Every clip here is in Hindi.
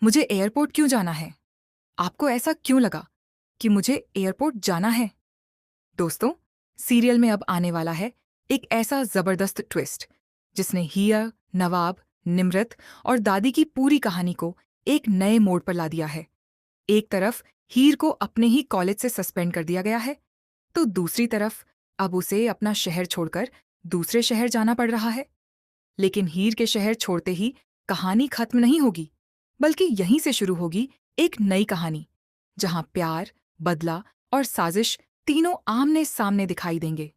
मुझे एयरपोर्ट क्यों जाना है? आपको ऐसा क्यों लगा कि मुझे एयरपोर्ट जाना है? दोस्तों, सीरियल में अब आने वाला है एक ऐसा जबरदस्त ट्विस्ट जिसने हीर, नवाब, निमरत और दादी की पूरी कहानी को एक नए मोड़ पर ला दिया है। एक तरफ हीर को अपने ही कॉलेज से सस्पेंड कर दिया गया है, तो दूसरी तरफ अब उसे अपना शहर छोड़कर दूसरे शहर जाना पड़ रहा है। लेकिन हीर के शहर छोड़ते ही कहानी खत्म नहीं होगी, बल्कि यहीं से शुरू होगी एक नई कहानी, जहां प्यार, बदला और साजिश तीनों आमने सामने दिखाई देंगे।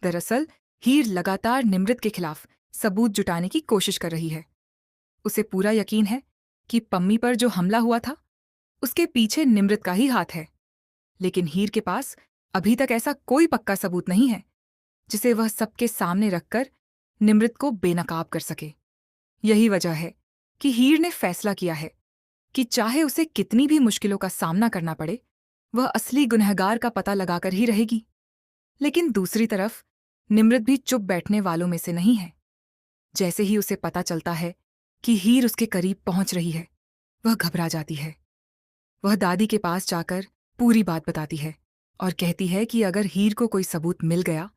दरअसल हीर लगातार निमृत के खिलाफ सबूत जुटाने की कोशिश कर रही है। उसे पूरा यकीन है कि पम्मी पर जो हमला हुआ था उसके पीछे निमृत का ही हाथ है। लेकिन हीर के पास अभी तक ऐसा कोई पक्का सबूत नहीं है जिसे वह सबके सामने रखकर निमृत को बेनकाब कर सके। यही वजह है कि हीर ने फैसला किया है कि चाहे उसे कितनी भी मुश्किलों का सामना करना पड़े, वह असली गुनहगार का पता लगाकर ही रहेगी। लेकिन दूसरी तरफ निमृत भी चुप बैठने वालों में से नहीं है। जैसे ही उसे पता चलता है कि हीर उसके करीब पहुंच रही है, वह घबरा जाती है। वह दादी के पास जाकर पूरी बात बताती है और कहती है कि अगर हीर को कोई सबूत मिल गया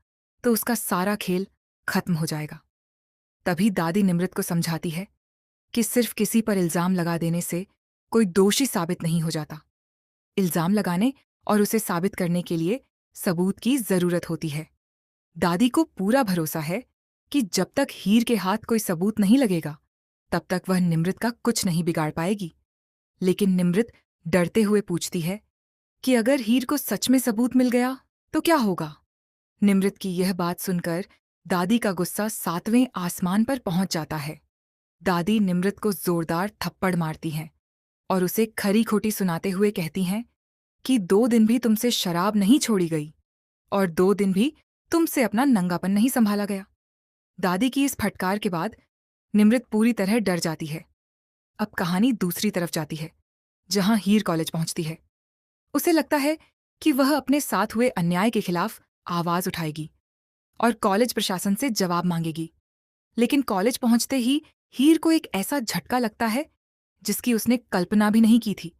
तो उसका सारा खेल खत्म हो जाएगा। तभी दादी निमृत को समझाती है कि सिर्फ किसी पर इल्जाम लगा देने से कोई दोषी साबित नहीं हो जाता। इल्जाम लगाने और उसे साबित करने के लिए सबूत की जरूरत होती है। दादी को पूरा भरोसा है कि जब तक हीर के हाथ कोई सबूत नहीं लगेगा, तब तक वह निमृत का कुछ नहीं बिगाड़ पाएगी। लेकिन निमृत डरते हुए पूछती है कि अगर हीर को सच में सबूत मिल गया तो क्या होगा? निमृत की यह बात सुनकर दादी का गुस्सा 7वें आसमान पर पहुंच जाता है। दादी निमृत को जोरदार थप्पड़ मारती हैं और उसे खरी खोटी सुनाते हुए कहती हैं कि 2 दिन भी तुमसे शराब नहीं छोड़ी गई और 2 दिन भी तुमसे अपना नंगापन नहीं संभाला गया। दादी की इस फटकार के बाद निमृत पूरी तरह डर जाती है। अब कहानी दूसरी तरफ जाती है, जहां हीर कॉलेज पहुंचती है। उसे लगता है कि वह अपने साथ हुए अन्याय के खिलाफ आवाज उठाएगी और कॉलेज प्रशासन से जवाब मांगेगी। लेकिन कॉलेज पहुंचते ही हीर को एक ऐसा झटका लगता है जिसकी उसने कल्पना भी नहीं की थी।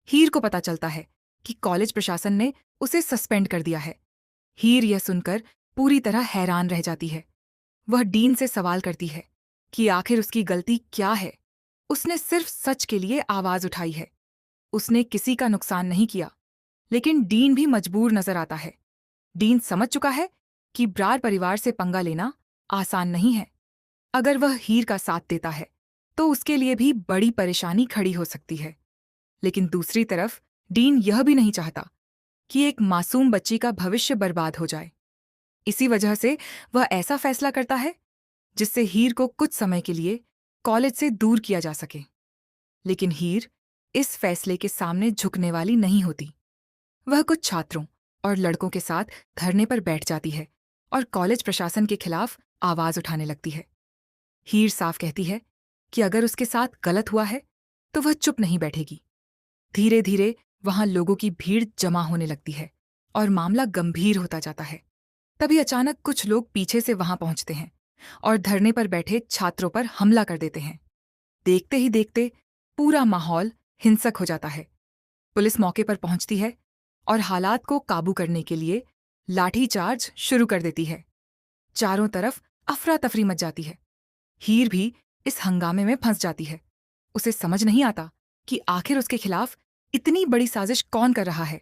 हीर को पता चलता है कि कॉलेज प्रशासन ने उसे सस्पेंड कर दिया है। हीर यह सुनकर पूरी तरह हैरान रह जाती है। वह डीन से सवाल करती है कि आखिर उसकी गलती क्या है। उसने सिर्फ सच के लिए आवाज उठाई है। उसने किसी का नुकसान नहीं किया। लेकिन डीन भी मजबूर नजर आता है। डीन समझ चुका है कि ब्रार परिवार से पंगा लेना आसान नहीं है। अगर वह हीर का साथ देता है तो उसके लिए भी बड़ी परेशानी खड़ी हो सकती है। लेकिन दूसरी तरफ डीन यह भी नहीं चाहता कि एक मासूम बच्ची का भविष्य बर्बाद हो जाए। इसी वजह से वह ऐसा फैसला करता है जिससे हीर को कुछ समय के लिए कॉलेज से दूर किया जा सके। लेकिन हीर इस फैसले के सामने झुकने वाली नहीं होती। वह कुछ छात्रों और लड़कों के साथ धरने पर बैठ जाती है और कॉलेज प्रशासन के खिलाफ आवाज उठाने लगती है। हीर साफ कहती है कि अगर उसके साथ गलत हुआ है तो वह चुप नहीं बैठेगी। धीरे धीरे वहां लोगों की भीड़ जमा होने लगती है और मामला गंभीर होता जाता है। तभी अचानक कुछ लोग पीछे से वहां पहुंचते हैं और धरने पर बैठे छात्रों पर हमला कर देते हैं। देखते ही देखते पूरा माहौल हिंसक हो जाता है। पुलिस मौके पर पहुंचती है और हालात को काबू करने के लिए लाठीचार्ज शुरू कर देती है। चारों तरफ अफरा तफरी मच जाती है। हीर भी इस हंगामे में फंस जाती है। उसे समझ नहीं आता कि आखिर उसके खिलाफ इतनी बड़ी साजिश कौन कर रहा है।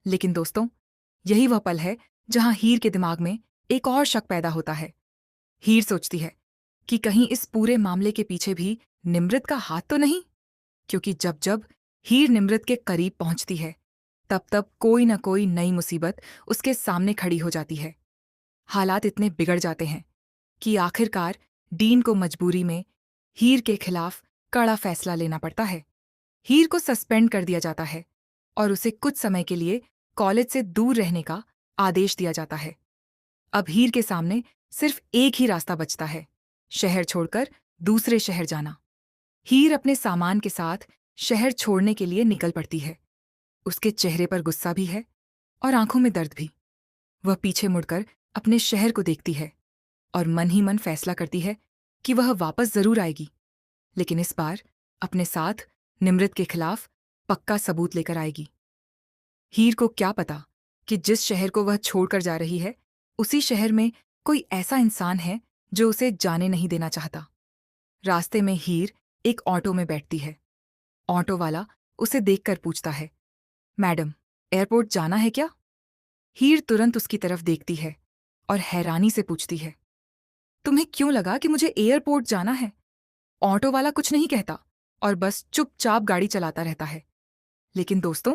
लेकिन दोस्तों, यही वह पल है जहां हीर के दिमाग में एक और शक पैदा होता है। हीर सोचती है कि कहीं इस पूरे मामले के पीछे भी निमृत का हाथ तो नहीं, क्योंकि जब जब हीर निमृत के करीब पहुंचती है तब तब कोई न कोई नई मुसीबत उसके सामने खड़ी हो जाती है। हालात इतने बिगड़ जाते हैं कि आखिरकार डीन को मजबूरी में हीर के खिलाफ कड़ा फैसला लेना पड़ता है। हीर को सस्पेंड कर दिया जाता है और उसे कुछ समय के लिए कॉलेज से दूर रहने का आदेश दिया जाता है। अब हीर के सामने सिर्फ एक ही रास्ता बचता है, शहर छोड़कर दूसरे शहर जाना। हीर अपने सामान के साथ शहर छोड़ने के लिए निकल पड़ती है। उसके चेहरे पर गुस्सा भी है और आंखों में दर्द भी। वह पीछे मुड़कर अपने शहर को देखती है और मन ही मन फैसला करती है कि वह वापस जरूर आएगी, लेकिन इस बार अपने साथ निम्रत के खिलाफ पक्का सबूत लेकर आएगी। हीर को क्या पता कि जिस शहर को वह छोड़कर जा रही है, उसी शहर में कोई ऐसा इंसान है जो उसे जाने नहीं देना चाहता। रास्ते में हीर एक ऑटो में बैठती है। ऑटो वाला उसे देखकर पूछता है, मैडम, एयरपोर्ट जाना है क्या? हीर तुरंत उसकी तरफ देखती है और हैरानी से पूछती है, तुम्हें क्यों लगा कि मुझे एयरपोर्ट जाना है? ऑटो वाला कुछ नहीं कहता और बस चुपचाप गाड़ी चलाता रहता है। लेकिन दोस्तों,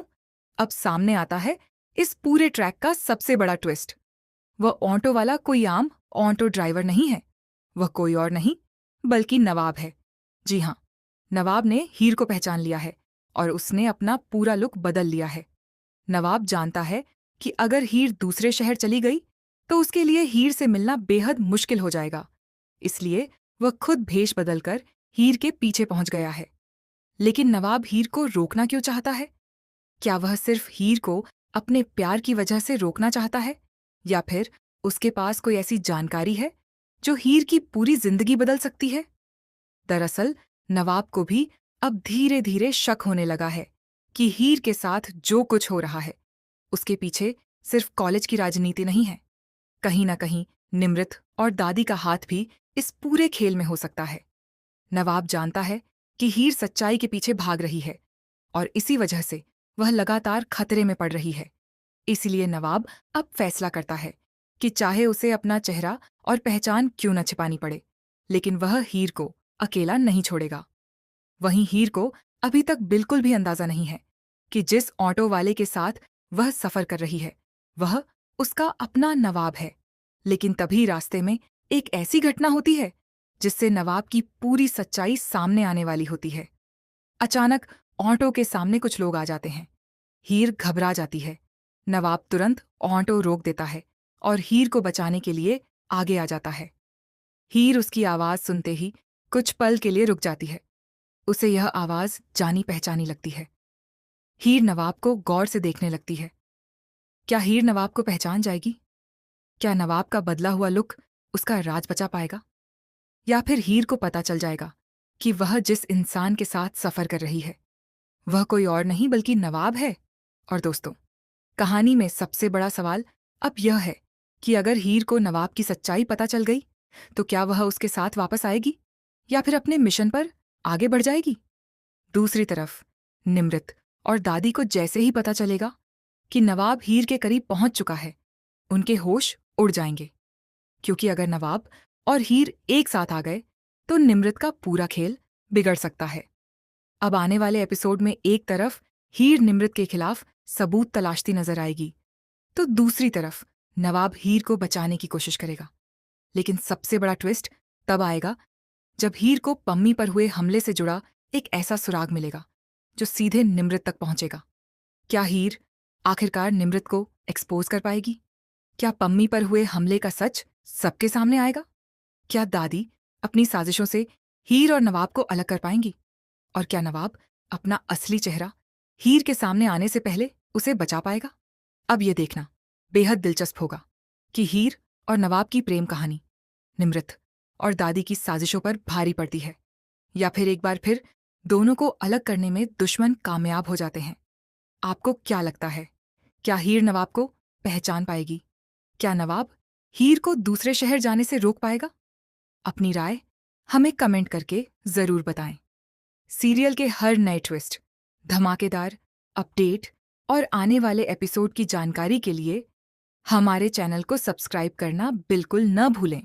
अब सामने आता है इस पूरे ट्रैक का सबसे बड़ा ट्विस्ट। वह ऑटो वाला कोई आम ऑटो ड्राइवर नहीं है। वह कोई और नहीं बल्कि नवाब है। जी हाँ, नवाब ने हीर को पहचान लिया है और उसने अपना पूरा लुक बदल लिया है। नवाब जानता है कि अगर हीर दूसरे शहर चली गई तो उसके लिए हीर से मिलना बेहद मुश्किल हो जाएगा। इसलिए वह खुद भेष बदलकर हीर के पीछे पहुंच गया है। लेकिन नवाब हीर को रोकना क्यों चाहता है? क्या वह सिर्फ हीर को अपने प्यार की वजह से रोकना चाहता है, या फिर उसके पास कोई ऐसी जानकारी है जो हीर की पूरी जिंदगी बदल सकती है? दरअसल नवाब को भी अब धीरे धीरे शक होने लगा है कि हीर के साथ जो कुछ हो रहा है, उसके पीछे सिर्फ कॉलेज की राजनीति नहीं है। कहीं न कहीं निम्रत और दादी का हाथ भी इस पूरे खेल में हो सकता है। नवाब जानता है कि हीर सच्चाई के पीछे भाग रही है और इसी वजह से वह लगातार खतरे में पड़ रही है। इसलिए नवाब अब फैसला करता है कि चाहे उसे अपना चेहरा और पहचान क्यों न छिपानी पड़े, लेकिन वह हीर को अकेला नहीं छोड़ेगा। वहीं हीर को अभी तक बिल्कुल भी अंदाजा नहीं है कि जिस ऑटो वाले के साथ वह सफर कर रही है, वह उसका अपना नवाब है। लेकिन तभी रास्ते में एक ऐसी घटना होती है जिससे नवाब की पूरी सच्चाई सामने आने वाली होती है। अचानक ऑटो के सामने कुछ लोग आ जाते हैं। हीर घबरा जाती है। नवाब तुरंत ऑटो रोक देता है और हीर को बचाने के लिए आगे आ जाता है। हीर उसकी आवाज सुनते ही कुछ पल के लिए रुक जाती है। उसे यह आवाज जानी पहचानी लगती है। हीर नवाब को गौर से देखने लगती है। क्या हीर नवाब को पहचान जाएगी? क्या नवाब का बदला हुआ लुक उसका राज बचा पाएगा? या फिर हीर को पता चल जाएगा कि वह जिस इंसान के साथ सफर कर रही है, वह कोई और नहीं बल्कि नवाब है? और दोस्तों, कहानी में सबसे बड़ा सवाल अब यह है कि अगर हीर को नवाब की सच्चाई पता चल गई, तो क्या वह उसके साथ वापस आएगी या फिर अपने मिशन पर आगे बढ़ जाएगी? दूसरी तरफ निम्रत और दादी को जैसे ही पता चलेगा कि नवाब हीर के करीब पहुंच चुका है, उनके होश उड़ जाएंगे। क्योंकि अगर नवाब और हीर एक साथ आ गए तो निम्रत का पूरा खेल बिगड़ सकता है। अब आने वाले एपिसोड में एक तरफ हीर निम्रत के खिलाफ सबूत तलाशती नजर आएगी, तो दूसरी तरफ नवाब हीर को बचाने की कोशिश करेगा। लेकिन सबसे बड़ा ट्विस्ट तब आएगा जब हीर को पम्मी पर हुए हमले से जुड़ा एक ऐसा सुराग मिलेगा जो सीधे निम्रत तक पहुंचेगा। क्या हीर आखिरकार निम्रत को एक्सपोज कर पाएगी? क्या पम्मी पर हुए हमले का सच सबके सामने आएगा? क्या दादी अपनी साजिशों से हीर और नवाब को अलग कर पाएंगी? और क्या नवाब अपना असली चेहरा हीर के सामने आने से पहले उसे बचा पाएगा? अब ये देखना बेहद दिलचस्प होगा कि हीर और नवाब की प्रेम कहानी निम्रत और दादी की साजिशों पर भारी पड़ती है, या फिर एक बार फिर दोनों को अलग करने में दुश्मन कामयाब हो जाते हैं। आपको क्या लगता है, क्या हीर नवाब को पहचान पाएगी? क्या नवाब हीर को दूसरे शहर जाने से रोक पाएगा? अपनी राय हमें कमेंट करके जरूर बताएं। सीरियल के हर नए ट्विस्ट, धमाकेदार अपडेट और आने वाले एपिसोड की जानकारी के लिए हमारे चैनल को सब्सक्राइब करना बिल्कुल न भूलें।